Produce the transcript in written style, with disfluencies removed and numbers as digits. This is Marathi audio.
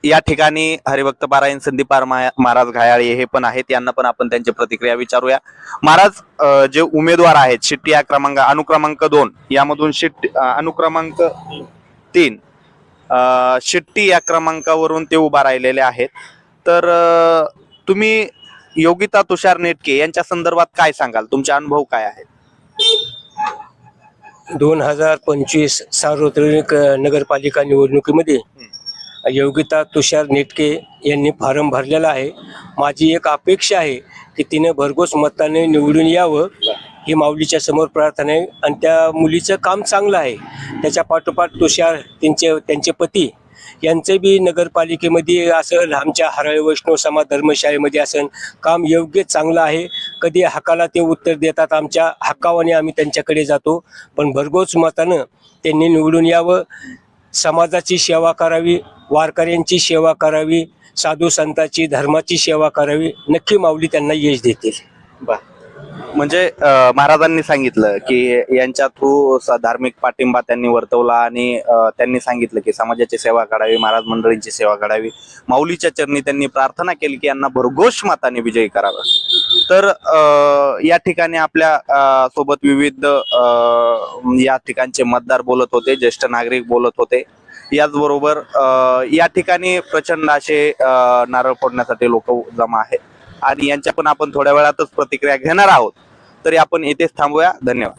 या ठिकाणी हरिभक्त पारायण संदीप महाराज घायाळे हे पण आहेत, यांना पण आपण त्यांची प्रतिक्रिया विचारूया. महाराज, जे उमेदवार आहेत शिट्टी या अनुक्रमांक 2 यामधून अनुक्रमांक 3 शिट्टी या क्रमांकावरून ते उभा राहिलेले आहेत. तर तुम्ही योगिता तुषार नेटके यांच्या संदर्भात काय सांगाल? तुमचे अनुभव काय आहेत? 2025 सार्वत्रिक नगरपालिका निवडणुकीमध्ये योगिता तुषार नेटके यांनी फॉर्म भरलेला आहे. माझी एक अपेक्षा आहे की तिने भरघोस मताने निवडून यावं, ही माऊलीच्या समोर प्रार्थना आहे. आणि त्या मुलीचं काम चांगलं आहे. त्याच्या पाठोपाठ तुषार त्यांचे पती यांचे बी नगरपालिकेमध्ये असं आमच्या हराळी वैष्णव समाज धर्मशाळेमध्ये असं काम योग्य चांगलं आहे. कधी हक्काला ते उत्तर देतात, आमच्या हक्कावाने आम्ही त्यांच्याकडे जातो. पण भरघोस मतानं त्यांनी निवडून यावं, समाजाची सेवा करावी, वारकऱ्यांची सेवा करावी, साधू संतांची धर्माची सेवा करावी. नक्की माऊली त्यांना यश देतील. म्हणजे महाराजांनी सांगितलं की यांच्या थ्रू धार्मिक पाठिंबा त्यांनी वर्तवला आणि त्यांनी सांगितलं की समाजाची सेवा करावी, महाराज मंडळींची सेवा करावी. माऊलीच्या चरणी त्यांनी प्रार्थना केली की यांना भरघोष मताने विजयी करावा. तर या ठिकाणी आपल्या सोबत विविध या ठिकाणचे मतदार बोलत होते, ज्येष्ठ नागरिक बोलत होते. याचबरोबर या ठिकाणी प्रचंड असे नारळ फोडण्यासाठी लोक जमा आहेत आणि यांच्या पण आपण थोड्या वेळातच प्रतिक्रिया घेणार आहोत. तरी आपण इथेच थांबूया. धन्यवाद.